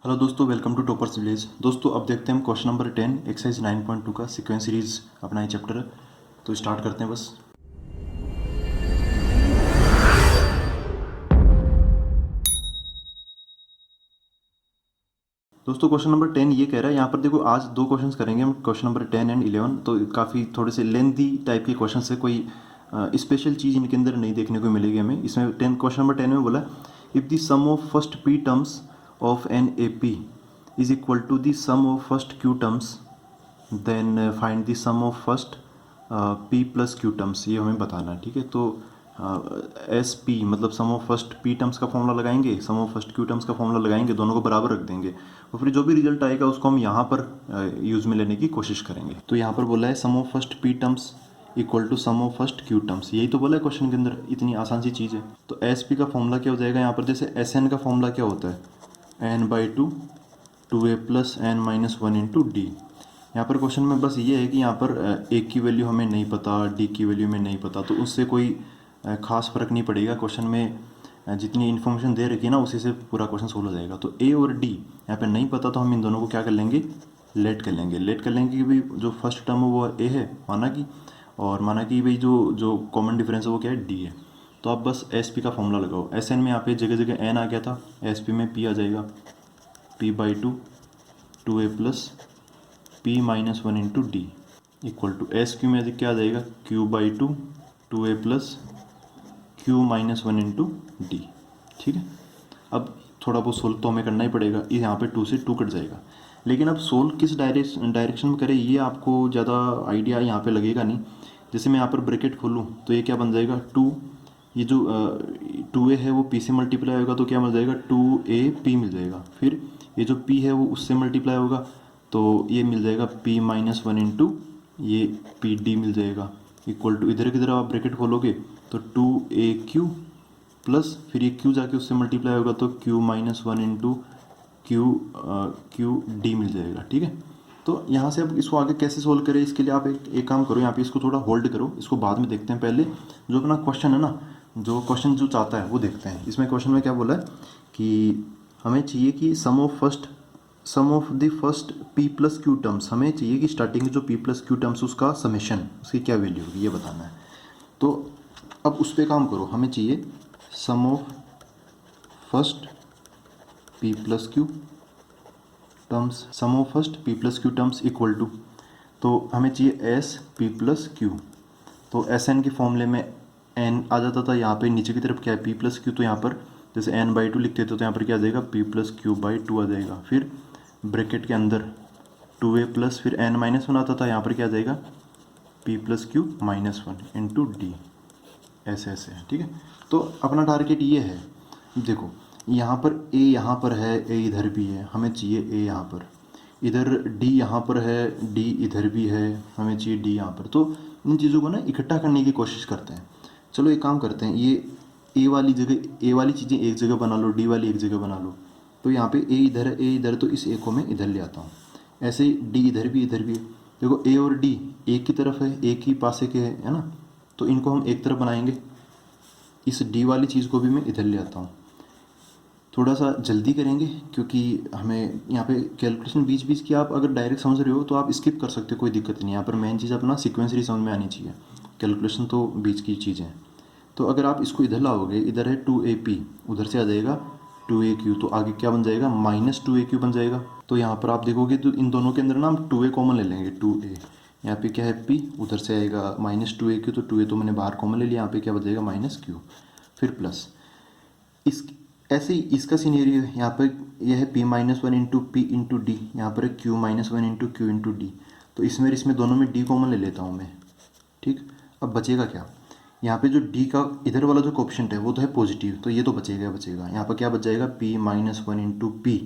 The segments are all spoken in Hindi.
हेलो दोस्तों, वेलकम टू टॉपर्स विलेज। दोस्तों अब देखते हैं हम क्वेश्चन नंबर 10 एक्सरसाइज 9.2 का सीक्वेंस सीरीज अपना ये चैप्टर है। तो स्टार्ट करते हैं बस। दोस्तों क्वेश्चन नंबर 10 ये कह रहा है, यहाँ पर देखो आज दो क्वेश्चंस करेंगे हम, क्वेश्चन नंबर 10 एंड 11। तो काफ़ी थोड़े से लेंथी टाइप के क्वेश्चन है, कोई स्पेशल चीज़ इनके अंदर नहीं देखने को मिलेगी हमें। इसमें क्वेश्चन नंबर 10 में बोला, if the sum of first p terms of an A P is equal to the sum of first q terms then find the sum of first p plus q terms, ये हमें बताना है। ठीक है, तो एस पी मतलब सम ऑफ फर्स्ट पी टर्म्स का फॉर्मूला लगाएंगे, सम ऑफ फर्स्ट क्यू टर्म्स का फॉर्मूला लगाएंगे, दोनों को बराबर रख देंगे और फिर जो भी रिजल्ट आएगा उसको हम यहाँ पर यूज़ में लेने की कोशिश करेंगे। तो यहाँ पर बोला है sum of first p terms equal to sum of first q terms, यही तो बोला है क्वेश्चन के अंदर, इतनी आसान सी चीज़ है। तो एस पी का फॉर्मूला क्या हो जाएगा यहाँ पर, जैसे एस एन का फॉर्मूला क्या होता है, n by two a plus n minus one into d. यहाँ पर क्वेश्चन में बस ये है कि यहाँ पर ए की वैल्यू हमें नहीं पता, डी की वैल्यू में नहीं पता, तो उससे कोई खास फर्क नहीं पड़ेगा। क्वेश्चन में जितनी इन्फॉर्मेशन दे रखी है ना उसी से पूरा क्वेश्चन सोल्व हो जाएगा। तो ए और डी यहाँ पे नहीं पता, तो हम इन दोनों को क्या कर लेंगे, लेट कर लेंगे कि भाई जो फर्स्ट टर्म है वो ए है माना कि, और माना कि भाई जो जो कॉमन डिफरेंस है वो क्या है, डी है। तो आप बस एस पी का फॉर्मूला लगाओ। एस एन में यहाँ पे जगह जगह एन आ गया था, एस पी में पी आ जाएगा, p by two a plus p minus one into d equal to s q में क्या आ जाएगा, q by two a plus q minus one into d. ठीक है, अब थोड़ा बहुत सोल्व तो हमें करना ही पड़ेगा, यहाँ पे टू से टू कट जाएगा। लेकिन अब सोल्व किस डायरेक्शन में करें ये आपको ज़्यादा आइडिया यहाँ पे लगेगा नहीं। जैसे मैं यहाँ पर ब्रैकेट खोलूँ तो ये क्या बन जाएगा, टू, ये जो टू ए है वो पी से मल्टीप्लाई होगा तो क्या मिल जाएगा, टू ए पी मिल जाएगा। फिर ये जो पी है वो उससे मल्टीप्लाई होगा तो ये मिल जाएगा पी माइनस वन इंटू ये पी डी मिल जाएगा इक्वल टू, इधर किधर आप ब्रैकेट खोलोगे तो टू ए क्यू प्लस फिर ये क्यू जाके उससे मल्टीप्लाई होगा तो q minus one into q d मिल जाएगा। ठीक है, तो यहाँ से अब इसको आगे कैसे सोल्व करें, इसके लिए आप एक काम करो, यहाँ पे इसको थोड़ा होल्ड करो, इसको बाद में देखते हैं। पहले जो अपना क्वेश्चन है ना, जो क्वेश्चन जो चाहता है वो देखते हैं। इसमें क्वेश्चन में क्या बोला है कि हमें चाहिए कि sum of the first p plus q terms, हमें चाहिए कि स्टार्टिंग में जो पी प्लस क्यू टर्म्स उसका समेशन, उसकी क्या वैल्यू होगी ये बताना है। तो अब उस पर काम करो, हमें चाहिए sum of first p plus q terms, sum of first p plus q terms equal to, तो हमें चाहिए एस पी प्लस क्यू। तो एस एन के फॉर्मूले में एन आ जाता था, यहाँ पे नीचे की तरफ क्या है पी प्लस क्यू, तो यहाँ पर जैसे एन बाई टू लिखते थे तो यहाँ पर क्या आ जाएगा, p plus q by two आ जाएगा। फिर ब्रैकेट के अंदर टू ए प्लस फिर एन माइनस वन आता था, यहाँ पर क्या आ जाएगा, p plus q minus one into d, ऐसे ऐसे है। ठीक है, तो अपना टारगेट ये है, देखो यहाँ पर ए यहाँ पर है, ए इधर भी है, हमें चाहिए ए यहाँ पर, इधर डी यहाँ पर है, डी इधर भी है, हमें चाहिए डी यहाँ पर। तो इन चीज़ों को ना इकट्ठा करने की कोशिश करते हैं। चलो एक काम करते हैं, ये ए वाली जगह, ए वाली चीज़ें एक जगह बना लो, डी वाली एक जगह बना लो। तो यहाँ पे ए इधर है, ए इधर, तो इस ए को मैं इधर ले आता हूँ। ऐसे ही डी इधर भी इधर भी है, देखो ए और डी एक की तरफ है, एक ही पासे के है ना, तो इनको हम एक तरफ बनाएंगे। इस डी वाली चीज़ को भी मैं इधर ले आता हूँ। थोड़ा सा जल्दी करेंगे क्योंकि हमें यहाँ पे कैलकुलेशन बीच बीच की आप अगर डायरेक्ट समझ रहे हो तो आप स्किप कर सकते हो, कोई दिक्कत नहीं। यहाँ पर मेन चीज़ अपना सीक्वेंसली समझ में आनी चाहिए, कैलकुलेशन तो बीच की चीज़ें हैं। तो अगर आप इसको इधर लाओगे, इधर है टू ए पी, उधर से आ जाएगा टू ए क्यू, तो आगे क्या बन जाएगा, माइनस टू ए क्यू बन जाएगा। तो यहाँ पर आप देखोगे तो इन दोनों के अंदर ना हम टू ए कॉमन ले लेंगे, टू ए, यहाँ पे क्या है पी, उधर से आएगा माइनस टू ए क्यू, तो टू ए तो मैंने बाहर कॉमन ले लिया, यहाँ पे क्या बचेगा माइनस क्यू, फिर प्लस इस, ऐसे ही इसका सीनेरियो है, यहाँ पर यह है P minus one into P into d, यहाँ पर है Q minus one into Q into D. तो इसमें दोनों में डी कॉमन ले लेता हूँ मैं। ठीक, अब बचेगा क्या, यहाँ पे जो डी का इधर वाला जो कोएफिशिएंट है वो तो है पॉजिटिव, तो ये तो बचेगा। यहाँ पर क्या बच जाएगा, P minus one into P,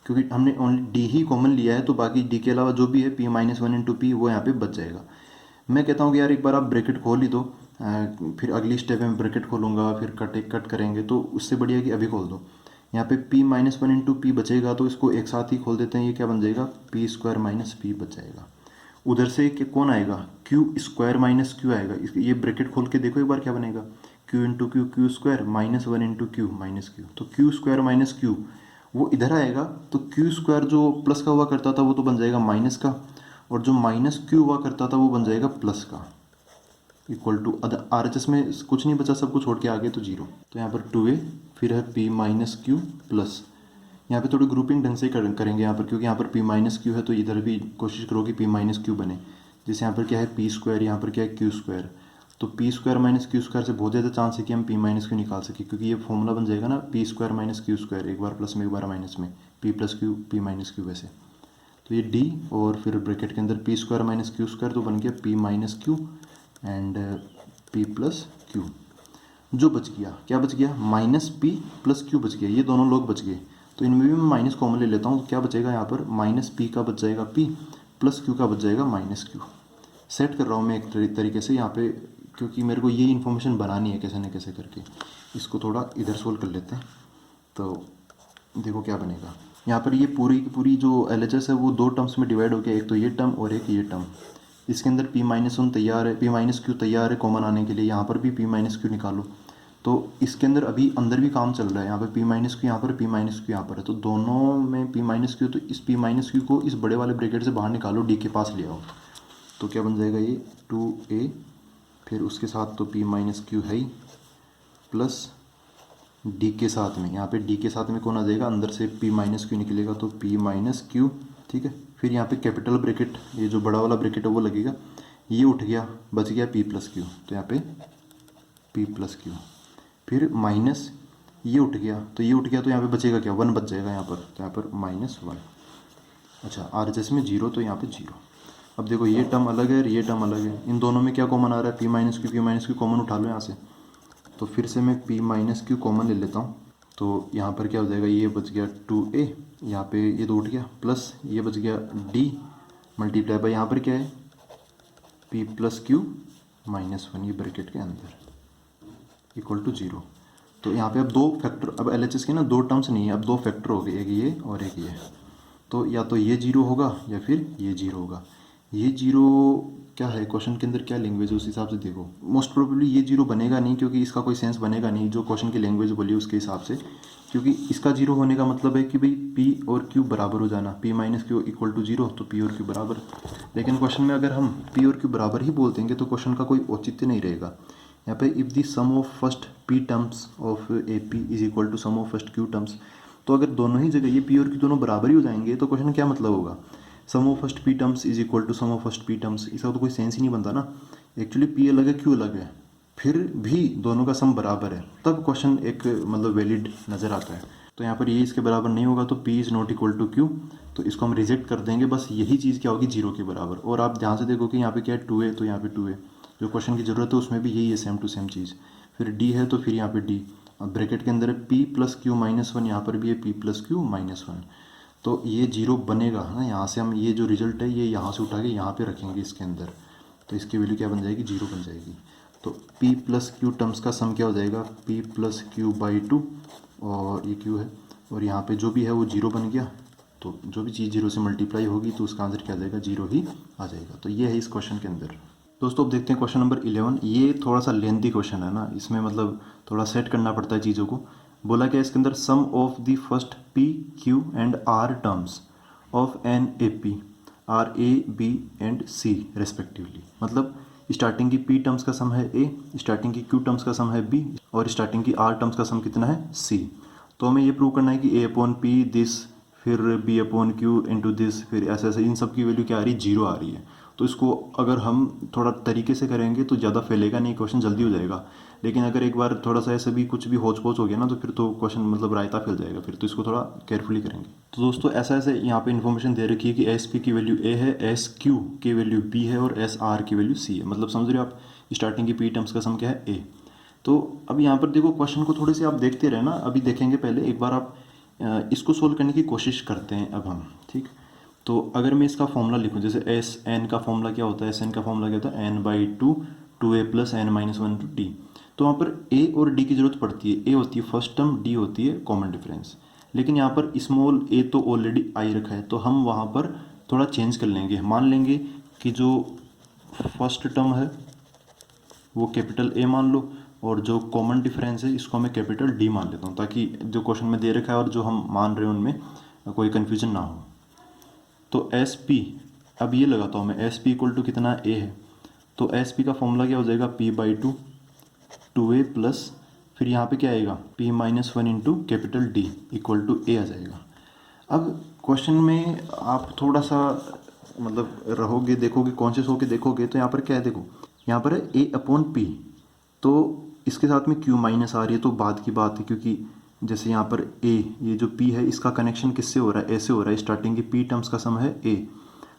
क्योंकि हमने ओनली डी ही कॉमन लिया है, तो बाकी डी के अलावा जो भी है P minus one into P वो यहाँ पे बच जाएगा। मैं कहता हूँ कि यार एक बार आप ब्रैकेट खोल ही दो, फिर अगली स्टेप में ब्रैकेट खोलूँगा, फिर कट करेंगे, तो उससे बढ़िया कि अभी खोल दो। यहाँ पे p minus one into P बचेगा, तो इसको एक साथ ही खोल देते हैं, ये क्या बन जाएगा, पी स्क्वायर माइनस पी बच जाएगा। उधर से कौन आएगा, क्यू स्क्वायर माइनस क्यू आएगा, ये ब्रैकेट खोल के देखो एक बार क्या बनेगा, Q into Q, Q square minus one into q minus Q, तो क्यू स्क्वायर माइनस क्यू वो इधर आएगा तो क्यू स्क्वायर जो प्लस का हुआ करता था वो तो बन जाएगा माइनस का, और जो माइनस क्यू हुआ करता था वो बन जाएगा प्लस का, equal to R H S में कुछ नहीं बचा, सब कुछ छोड़ के आ गए तो जीरो। तो यहाँ पर 2a, फिर है p माइनस क्यू प्लस, यहाँ पे थोड़ी ग्रुपिंग ढंग से करेंगे यहाँ पर, क्योंकि यहाँ पर p माइनस क्यू है तो इधर भी कोशिश करो कि p माइनस क्यू बने। जैसे यहाँ पर क्या है p स्क्वायर, यहाँ पर क्या है क्यू स्क्वायर, तो p square minus Q square से बहुत ज़्यादा चांस है कि हम p माइनस क्यू निकाल सकें, क्योंकि ये फॉर्मूला बन जाएगा ना p square minus Q square, एक बार प्लस में एक बार माइनस में, p plus Q p minus Q वैसे। तो ये d और फिर ब्रैकेट के अंदर p square minus Q square तो बन गया p minus Q and p plus Q. जो बच गया क्या बच गया, माइनस p प्लस क्यू बच गया, ये दोनों लोग बच गए। तो इनमें भी मैं माइनस कॉमन ले लेता हूँ, तो क्या बचेगा यहाँ पर, माइनस p का बच जाएगा p प्लस q का बच जाएगा माइनस q। सेट कर रहा हूँ मैं एक तरीके से यहाँ पे, क्योंकि मेरे को ये इन्फॉर्मेशन बनानी है कैसे न कैसे करके। इसको थोड़ा इधर सोल्व कर लेते हैं, तो देखो क्या बनेगा। यहाँ पर ये पूरी की पूरी जो LHS है वो दो टर्म्स में डिवाइड हो गया, एक तो ये टर्म और एक ये टर्म। इसके अंदर p माइनस वन तैयार है, p माइनस क्यू तैयार है कॉमन आने के लिए, यहाँ पर भी p माइनस क्यू निकालो। तो इसके अंदर अभी अंदर भी काम चल रहा है, यहाँ पर p माइनस क्यू यहाँ पर, p माइनस क्यू यहाँ पर है, तो दोनों में p माइनस क्यू, तो इस p माइनस क्यू को इस बड़े वाले ब्रैकेट से बाहर निकालो, d के पास ले आओ। तो क्या बन जाएगा ये 2a, फिर उसके साथ तो p माइनस क्यू है ही, प्लस d के साथ में, यहाँ पे d के साथ में कौन आ जाएगा, अंदर से p माइनस क्यू निकलेगा तो p माइनस क्यू, ठीक है। फिर यहाँ पे कैपिटल ब्रैकेट, ये जो बड़ा वाला ब्रैकेट है वो लगेगा, ये उठ गया, बच गया p प्लस क्यू, तो यहाँ पे p प्लस क्यू, फिर माइनस ये उठ गया, तो ये उठ गया, तो यहाँ पे बचेगा क्या, 1 बच जाएगा यहाँ पर, तो यहाँ पर -1। अच्छा RHS में 0, तो यहाँ पे 0। अब देखो ये टर्म अलग है और ये टर्म अलग है, इन दोनों में क्या कॉमन आ रहा है, p माइनस क्यू कॉमन उठा लो यहाँ से। तो फिर से मैं p माइनस क्यू कॉमन ले लेता हूँ, तो यहाँ पर क्या हो जाएगा, ये बच गया 2a, यहाँ पे ये तो उठ गया, प्लस ये बच गया d मल्टीप्लाई बाई यहाँ पर क्या है p प्लस क्यू -1, ये ब्रैकेट के अंदर इक्वल टू 0। तो यहाँ पे अब दो फैक्टर, अब LHS के ना दो टर्म्स नहीं है, अब दो फैक्टर हो गए, एक ये और एक ये। तो या तो ये 0 होगा या फिर ये 0 होगा। ये 0 क्या है, क्वेश्चन के अंदर क्या लैंग्वेज है उस हिसाब से देखो, मोस्ट प्रोबेबली ये 0 बनेगा नहीं, क्योंकि इसका कोई सेंस बनेगा नहीं जो क्वेश्चन की लैंग्वेज बोली उसके हिसाब से, क्योंकि इसका 0 होने का मतलब है कि भाई p और q बराबर हो जाना, p minus q equal to 0, तो p और q बराबर। लेकिन क्वेश्चन में अगर हम p और q बराबर ही बोल देंगे तो क्वेश्चन का कोई औचित्य नहीं रहेगा। यहाँ पे if the sum of first p terms of A P is equal to sum of first q terms, तो अगर दोनों ही जगह ये p और q दोनों बराबर ही हो जाएंगे तो क्वेश्चन क्या मतलब होगा, sum of first p terms is equal to sum of first p terms, इसका तो कोई सेंस ही नहीं बनता ना। एक्चुअली p अलग है q अलग है, फिर भी दोनों का सम बराबर है, तब क्वेश्चन एक मतलब वैलिड नज़र आता है। तो यहाँ पर ये इसके बराबर नहीं होगा, तो p is not equal to q, तो इसको हम रिजेक्ट कर देंगे, बस यही चीज़ क्या होगी 0 के बराबर। और आप ध्यान से देखो कि यहाँ पे क्या है 2a, तो यहाँ पे 2a, जो क्वेश्चन की ज़रूरत है उसमें भी यही है, सेम टू सेम चीज़। फिर d है तो फिर यहाँ पे d, अब ब्रैकेट के अंदर है p प्लस क्यू -1, यहाँ पर भी है p प्लस क्यू -1, तो ये 0 बनेगा ना। यहाँ से हम ये जो रिजल्ट है ये यहाँ से उठा के यहाँ पे रखेंगे इसके अंदर, तो इसकी वैल्यू क्या बन जाएगी, 0 बन जाएगी। तो p प्लस क्यू टर्म्स का सम क्या हो जाएगा, p प्लस क्यू बाई 2, और ये q है, और यहाँ पे जो भी है वो 0 बन गया, तो जो भी चीज़ 0 से मल्टीप्लाई होगी तो उसका आंसर क्या आ जाएगा, 0 ही आ जाएगा। तो ये है इस क्वेश्चन के अंदर। दोस्तों अब देखते हैं क्वेश्चन नंबर 11। ये थोड़ा सा लेंथी क्वेश्चन है ना, इसमें मतलब थोड़ा सेट करना पड़ता है चीज़ों को। बोला क्या इसके अंदर, sum of the first p q and r terms of an A P are a b and c respectively, मतलब स्टार्टिंग की p टर्म्स का सम है a, स्टार्टिंग की q टर्म्स का सम है b, और स्टार्टिंग की r टर्म्स का सम कितना है c। तो हमें ये प्रूव करना है कि a अपॉन p दिस, फिर b upon q into this, फिर ऐसे ऐसे इन सब की वैल्यू क्या आ रही है, 0 आ रही है। तो इसको अगर हम थोड़ा तरीके से करेंगे तो ज़्यादा फैलेगा नहीं, क्वेश्चन जल्दी हो जाएगा। लेकिन अगर एक बार थोड़ा सा ऐसे भी कुछ भी होच पोच हो गया ना तो फिर तो क्वेश्चन मतलब रायता फैल जाएगा फिर, तो इसको थोड़ा केयरफुली करेंगे। तो दोस्तों ऐसा ऐसे यहाँ पे इन्फॉर्मेशन दे रखी है कि एस पी की वैल्यू a है, एस क्यू की वैल्यू b है और एस आर की वैल्यू c है, मतलब समझ रहे हो आप, स्टार्टिंग की p टर्म्स का सम क्या है a। तो अब यहाँ पर देखो क्वेश्चन को थोड़े से आप देखते रहे ना, अभी देखेंगे पहले एक बार आप इसको सोल्व करने की कोशिश करते हैं अब हम, ठीक। तो अगर मैं इसका फॉर्मूला लिखूँ, जैसे एस एन का फॉर्मूला क्या होता है, एस एन का फॉर्मूला क्या होता है, n by two a plus n minus 1 to d. तो वहाँ पर ए और डी की जरूरत पड़ती है, ए होती है फर्स्ट टर्म, डी होती है कॉमन डिफरेंस। लेकिन यहाँ पर स्मॉल ए तो ऑलरेडी आई रखा है, तो हम वहाँ पर थोड़ा चेंज कर लेंगे, मान लेंगे कि जो फर्स्ट टर्म है वो कैपिटल ए मान लो, और जो कॉमन डिफरेंस है इसको मैं कैपिटल डी मान लेता हूँ, ताकि जो क्वेश्चन में दे रखा है और जो हम मान रहे हैं उनमें कोई कन्फ्यूजन ना हो। तो एस पी, अब ये लगाता हूँ मैं, एस पी इक्वल टू कितना ए है, तो एस पी का फॉर्मूला क्या हो जाएगा, p by two a plus फिर यहाँ पे क्या आएगा, p minus one into capital D equal to a आ जाएगा। अब क्वेश्चन में आप थोड़ा सा मतलब रहोगे, देखोगे, कॉन्शियस होके देखोगे, तो यहाँ पर क्या है, देखो यहाँ पर है ए अपॉन पी, तो इसके साथ में क्यू माइनस आ रही है तो बाद की बात है, क्योंकि जैसे यहाँ पर ए, ये जो पी है इसका कनेक्शन किससे हो रहा है, ए से हो रहा है, स्टार्टिंग की पी टर्म्स का सम है ए,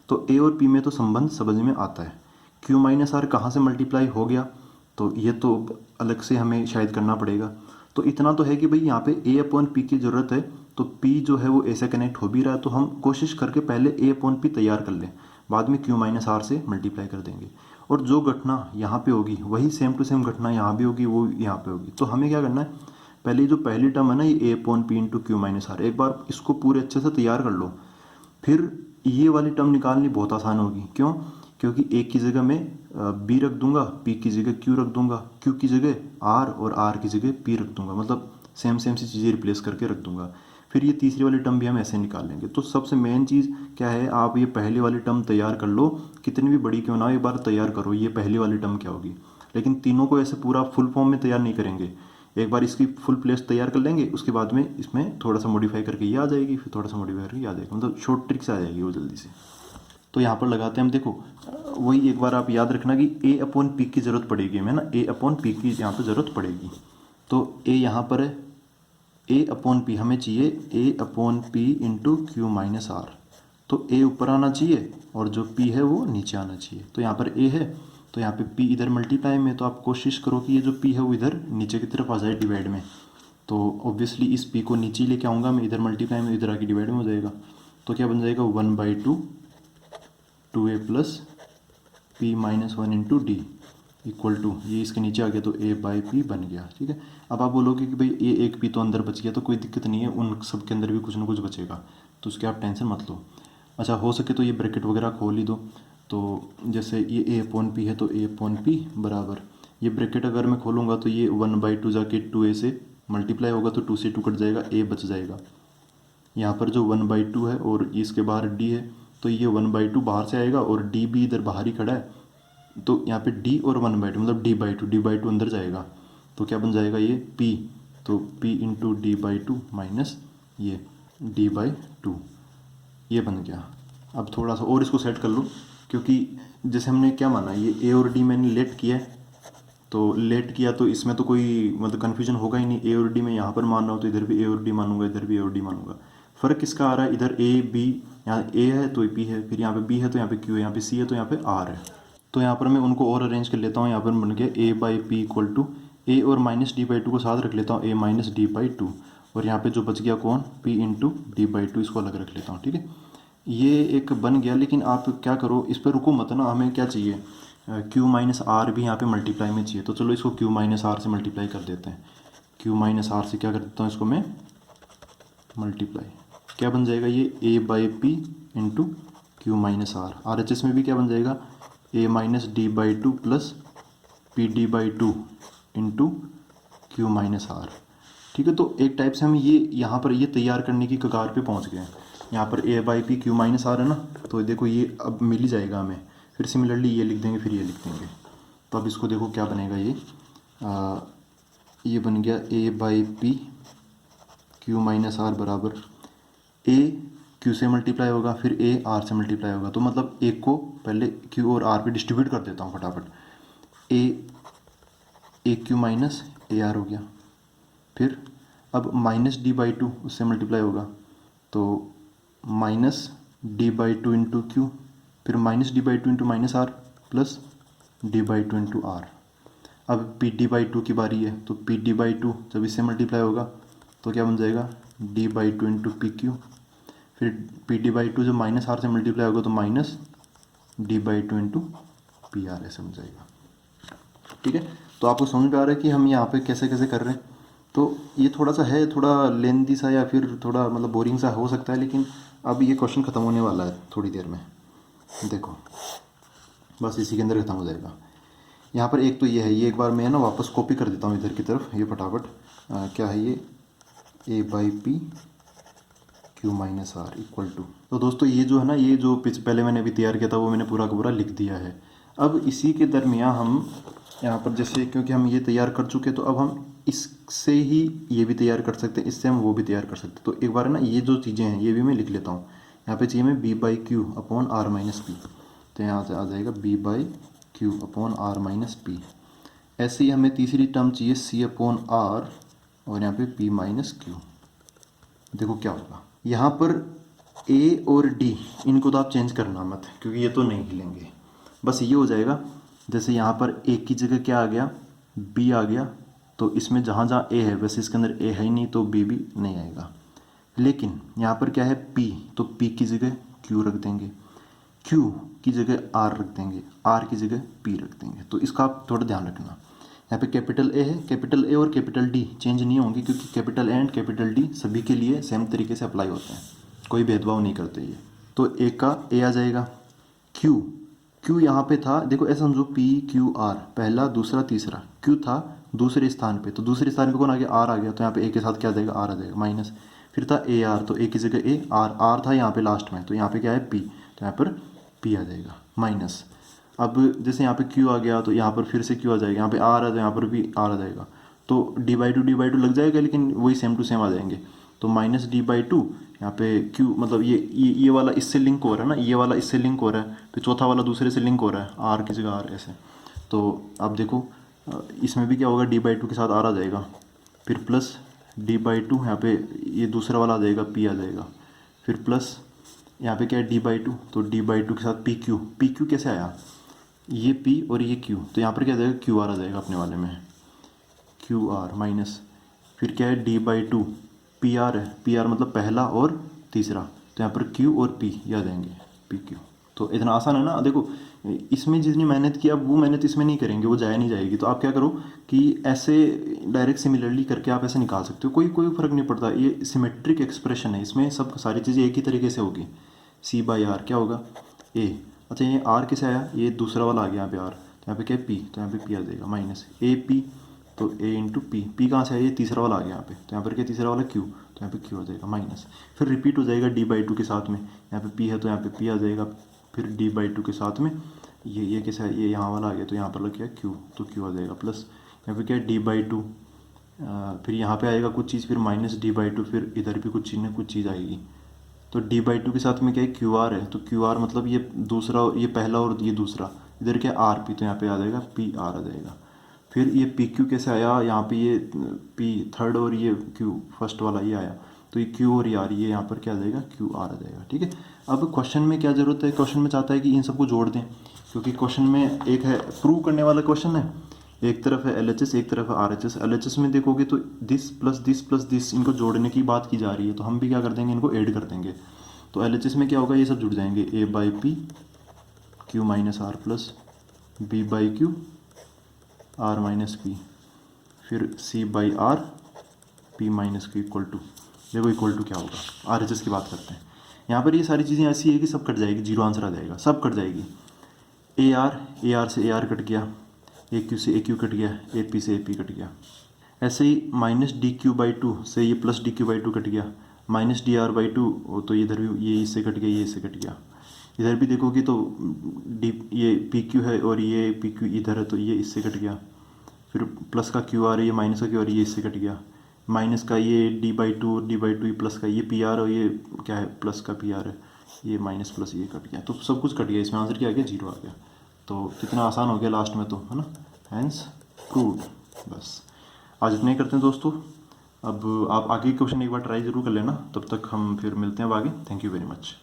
तो ए और पी में तो संबंध समझ में आता है। क्यू माइनस आर कहाँ से मल्टीप्लाई हो गया, तो ये तो अलग से हमें शायद करना पड़ेगा। तो इतना तो है कि भाई यहाँ पे ए अपॉन पी की ज़रूरत है, तो पी जो है वो ए से कनेक्ट हो भी रहा है, तो हम कोशिश करके पहले ए अपॉन पी तैयार कर लें, बाद में क्यू माइनस आर से मल्टीप्लाई कर देंगे। और जो घटना यहाँ पे होगी वही सेम टू सेम घटना यहाँ भी होगी, वो यहाँ पे होगी। तो हमें क्या करना है, पहले जो पहली टर्म है ना, ये a upon p into q minus r, एक बार इसको पूरे अच्छे से तैयार कर लो, फिर ये वाली टर्म निकालनी बहुत आसान होगी। क्यों, क्योंकि ए की जगह मैं बी रख दूंगा, पी की जगह क्यू रख दूंगा, क्यू की जगह आर और आर की जगह पी रख दूंगा, मतलब सेम सेम सी चीज़ें रिप्लेस करके रख दूंगा। फिर ये तीसरी वाली टर्म भी हम ऐसे निकाल लेंगे। तो सबसे मेन चीज़ क्या है, आप ये पहली वाली टर्म तैयार कर लो, कितनी भी बड़ी क्यों ना हो, एक बार तैयार करो ये पहली वाली टर्म क्या होगी। लेकिन तीनों को ऐसे पूरा फुल फॉर्म में तैयार नहीं करेंगे, एक बार इसकी फुल प्लेस तैयार कर लेंगे, उसके बाद में इसमें थोड़ा सा मॉडिफाई करके ये आ जाएगी, फिर थोड़ा सा मॉडिफाई करके ये आ जाएगी, मतलब शॉर्ट ट्रिक से आ जाएगी वो जल्दी से। तो यहाँ पर लगाते हैं हम, देखो वही एक बार आप याद रखना कि ए अपॉन पी की ज़रूरत पड़ेगी हमें ना, ए अपॉन पी की यहाँ पर ज़रूरत पड़ेगी। तो ए यहाँ पर है, ए अपॉन पी हमें चाहिए a upon p into q minus r, तो ए ऊपर आना चाहिए और जो पी है वो नीचे आना चाहिए। तो यहाँ पर ए है, तो यहाँ पे पी इधर मल्टीप्लाई में, तो आप कोशिश करो कि ये जो पी है वो इधर नीचे की तरफ आ जाए डिवाइड में। तो ऑब्वियसली इस पी को नीचे लेके आऊँगा मैं, इधर मल्टीप्लाई में, इधर आके डिवाइड में हो जाएगा। तो क्या बन जाएगा, 1/2 a plus p minus one into d equal to, ये इसके नीचे आ गया तो ए बाई पी बन गया। ठीक है, अब आप बोलोगे कि भाई ये एक पी तो अंदर बच गया, तो कोई दिक्कत नहीं है, उन सब के अंदर भी कुछ ना कुछ बचेगा, तो उसकी आप टेंशन मत लो। अच्छा, हो सके तो ये ब्रैकेट वगैरह खोल ही दो, तो जैसे ये ए अपॉन पी है तो ए अपॉन पी बराबर, ये ब्रैकेट अगर मैं खोलूँगा तो ये 1/2 जाके 2a से मल्टीप्लाई होगा, तो 2 से 2 कट जाएगा, ए बच जाएगा। यहाँ पर जो 1/2 है और इसके बाहर डी है, तो ये 1/2 बाहर से आएगा और डी भी इधर बाहर ही खड़ा है, तो यहाँ पे डी और 1/2 मतलब डी बाई टू अंदर जाएगा, तो क्या बन जाएगा ये p, तो p into D by to minus ये d/2, ये बन गया। अब थोड़ा सा और इसको सेट कर लो, क्योंकि जैसे हमने क्या माना, ये a और d मैंने लेट किया है, तो लेट किया तो इसमें तो कोई मतलब कन्फ्यूजन होगा ही नहीं, ए और डी मैं यहाँ पर मान रहा हूँ तो इधर भी ए और डी मानूंगा, इधर भी ए और डी मानूंगा। फ़र्क किसका आ रहा है, इधर ए बी, यहाँ ए है तो पी है, फिर यहाँ पे बी है तो यहाँ पे क्यू है, यहाँ पे सी है तो यहाँ पे आर है। तो यहाँ पर मैं उनको और अरेंज कर लेता हूँ, यहाँ पर बन गया a by P equal to ए और माइनस डी बाई टू को साथ रख लेता हूँ, ए माइनस डी बाई टू, और यहाँ पे जो बच गया कौन, P into D by to, इसको अलग रख लेता हूँ। ठीक है, ये एक बन गया। लेकिन आप क्या करो, इस पर रुको मत ना, हमें क्या चाहिए, क्यू माइनस आर भी यहाँ पे मल्टीप्लाई में चाहिए, तो चलो इसको क्यू माइनस आर से मल्टीप्लाई कर देते हैं। क्यू माइनस आर से क्या कर देता हूँ, इसको मैं मल्टीप्लाई, क्या बन जाएगा ये a by p into q minus r, R H S में भी क्या बन जाएगा, a minus d by two plus p d by two into q minus r. ठीक है, तो एक टाइप से हम ये यहाँ पर ये तैयार करने की कगार पे पहुँच गए हैं। यहाँ पर a by p q minus r है ना, तो देखो ये अब मिल ही जाएगा हमें, फिर सिमिलरली ये लिख देंगे, फिर ये लिख देंगे। तो अब इसको देखो क्या बनेगा, ये बन गया a by p q minus r बराबर, ए क्यू से मल्टीप्लाई होगा, फिर ए आर से मल्टीप्लाई होगा, तो मतलब एक को पहले क्यू और आर पे डिस्ट्रीब्यूट कर देता हूँ फटाफट, a q minus a r हो गया, फिर अब माइनस डी बाई टू उससे मल्टीप्लाई होगा, तो minus d by two into q, फिर minus d by two into minus r plus d by two into r. अब पी डी बाई टू की बारी है, तो पी डी बाई टू जब इससे मल्टीप्लाई होगा तो क्या बन जाएगा, D by two into P Q, फिर पी डी बाई टू जब माइनस आर से मल्टीप्लाई होगा तो minus d by two into P R ऐसे बन जाएगा। ठीक है, तो आपको समझ में आ रहा है कि हम यहाँ पे कैसे कैसे कर रहे हैं। तो ये थोड़ा सा है, थोड़ा लेंदी सा या फिर थोड़ा मतलब बोरिंग सा हो सकता है, लेकिन अब ये क्वेश्चन ख़त्म होने वाला है थोड़ी देर में, देखो बस इसी के अंदर ख़त्म हो जाएगा। यहाँ पर एक तो ये है, ये एक बार मैं ना वापस कॉपी कर देता हूँ इधर की तरफ, ये फटाफट क्या है ये a by p q minus r equal to. तो दोस्तों ये जो है ना, ये जो पहले मैंने अभी तैयार किया था वो मैंने पूरा का पूरा लिख दिया है। अब इसी के दरमियान हम यहाँ पर जैसे, क्योंकि हम ये तैयार कर चुके हैं तो अब हम इससे ही ये भी तैयार कर सकते हैं, इससे हम वो भी तैयार कर सकते हैं। तो एक बार है ना ये जो चीज़ें हैं ये भी मैं लिख लेता हूँ। यहाँ पे चाहिए मैं b by q upon r minus p, तो यहाँ से आ जाएगा b by q upon r minus p. ऐसे ही हमें तीसरी टर्म चाहिए सी अपॉन आर और यहाँ पे पी माइनस क्यू। देखो क्या होगा यहाँ पर ए और डी, इनको तो आप चेंज करना मत क्योंकि ये तो नहीं हिलेंगे। बस ये हो जाएगा, जैसे यहाँ पर ए की जगह क्या आ गया, बी आ गया, तो इसमें जहाँ जहाँ ए है वैसे इसके अंदर ए है ही नहीं तो बी भी नहीं आएगा। लेकिन यहाँ पर क्या है पी, तो पी की जगह क्यू रख देंगे, क्यू की जगह आर रख देंगे, आर की जगह पी रख देंगे। तो इसका आप थोड़ा ध्यान रखना। यहाँ पे कैपिटल ए है, कैपिटल ए और कैपिटल डी चेंज नहीं होंगे क्योंकि capital A and capital D सभी के लिए सेम तरीके से अप्लाई होते हैं, कोई भेदभाव नहीं करते ये। तो ए का ए आ जाएगा, क्यू क्यू यहाँ पे था, देखो ऐसा समझो पी क्यू आर, पहला दूसरा तीसरा, क्यू था दूसरे स्थान पे, तो दूसरे स्थान पे कौन आ गया, आर आ गया, तो यहाँ पे ए के साथ क्या आ जाएगा, आर आ जाएगा माइनस। फिर था ए आर, तो ए की जगह ए, आर आर था यहाँ पे लास्ट में, तो यहाँ पे क्या है पी, तो यहाँ पर पी आ जाएगा माइनस। अब जैसे यहाँ पे क्यू आ गया तो यहाँ पर फिर से क्यू आ जाएगा, यहाँ पे आर है तो यहाँ पर भी आर आ जाएगा, तो डी बाई टू लग जाएगा, लेकिन वही सेम टू सेम आ जाएंगे। तो माइनस डी बाई टू, यहाँ पे क्यू मतलब ये वाला इससे लिंक हो रहा है ना, ये वाला इससे लिंक हो रहा है, फिर चौथा वाला दूसरे से लिंक हो रहा है, आर की जगह आर ऐसे। तो अब देखो इसमें भी क्या होगा, डी बाई टू के साथ आर आ जाएगा, फिर प्लस डी बाई टू, यहाँ पे ये दूसरा वाला आ जाएगा पी आ जाएगा, फिर प्लस यहाँ पे क्या है डी बाई टू, तो डी बाई टू के साथ पी क्यू कैसे आया, ये पी और ये क्यू, तो यहाँ पर क्या आ जाएगा क्यू आर आ जाएगा अपने वाले में, क्यू आर माइनस, फिर क्या है D by to, P R है, पी आर मतलब पहला और तीसरा, तो यहाँ पर क्यू और पी ये आ जाएंगे पी क्यू। तो इतना आसान है ना। देखो इसमें जितनी मेहनत की अब वो मेहनत इसमें नहीं करेंगे, वो जाया नहीं जाएगी। तो आप क्या करो कि ऐसे डायरेक्ट सिमिलरली करके आप ऐसे निकाल सकते हो, कोई कोई फ़र्क नहीं पड़ता, ये सिमेट्रिक एक्सप्रेशन है, इसमें सब सारी चीज़ें एक ही तरीके से होगी। सी बाई आर क्या होगा ए, अच्छा ये आर कैसे आया, ये दूसरा वाला आ गया यहाँ पे आर, तो यहाँ पे क्या है पी, तो यहाँ पे पी आ जाएगा माइनस ए पी, तो ए इंटू पी, पी कहाँ से आया, ये तीसरा वाला आ गया यहाँ पे, तो यहाँ पर क्या तीसरा वाला क्यू, तो यहाँ पे क्यू आ जाएगा माइनस। फिर रिपीट हो जाएगा डी बाई टू के साथ में, यहाँ पे पी है तो यहाँ पे पी आ जाएगा, फिर डी बाई टू के साथ में ये कैसा है, ये यहाँ वाला आ गया, तो यहाँ पर लग गया क्यू, तो क्यू आ जाएगा प्लस, यहाँ पे क्या है डी बाई टू, फिर यहाँ पे आएगा कुछ चीज़, फिर माइनस डी बाई टू, फिर इधर भी कुछ चीज़ न कुछ चीज़ आएगी। तो डी बाई टू के साथ में क्या है क्यू आर है, तो क्यू आर मतलब ये दूसरा, ये पहला और ये दूसरा, इधर क्या आर पी, तो यहाँ पे आ जाएगा पी आर आ जाएगा। फिर ये पी क्यू कैसे आया, यहाँ पे ये पी थर्ड और ये क्यू फर्स्ट वाला ये आया, तो ये क्यू और यार ये यहाँ पर क्या आ जाएगा क्यू आर आ जाएगा। ठीक है, अब क्वेश्चन में क्या ज़रूरत है, क्वेश्चन में चाहता है कि इन सबको जोड़ दें, क्योंकि क्वेश्चन में एक है प्रूव करने वाला क्वेश्चन है, एक तरफ है LHS एक तरफ है RHS। LHS में देखोगे तो दिस प्लस दिस इनको जोड़ने की बात की जा रही है, तो हम भी क्या कर देंगे, इनको ऐड कर देंगे। तो LHS में क्या होगा, ये सब जुड़ जाएंगे, a by p q minus r plus b by q r minus p, फिर c by r p minus q equal to, देखो इक्वल टू क्या होगा, RHS की बात करते हैं। यहाँ पर ये सारी चीज़ें ऐसी है कि सब कट जाएगी, जीरो आंसर आ जाएगा, सब कट जाएगी। ए आर से ए आर कट गया, ए क्यू से ए क्यू कट गया, ए पी से ए पी कट गया। ऐसे ही minus d q by two से ये plus d q by two cut गया, minus d r by two, तो इधर भी ये इससे कट गया, ये इससे कट गया। इधर भी देखोगे तो डी ये पी क्यू है और ये पी क्यू इधर है, तो ये इससे कट गया। फिर प्लस का क्यू आर है, ये माइनस का क्यू आर, ये इससे कट गया। माइनस का ये डी बाई टू ये प्लस का ये पी आर और ये क्या है प्लस का पी आर है, ये माइनस प्लस ये कट गया, तो सब कुछ कट गया। इसमें आंसर क्या आ गया, जीरो आ गया। तो कितना आसान हो गया लास्ट में, तो है ना, हैंस प्रूव्ड। बस आज इतना ही करते हैं दोस्तों। अब आप आगे क्वेश्चन एक बार ट्राई ज़रूर कर लेना, तब तक हम फिर मिलते हैं अब आगे। Thank you very much.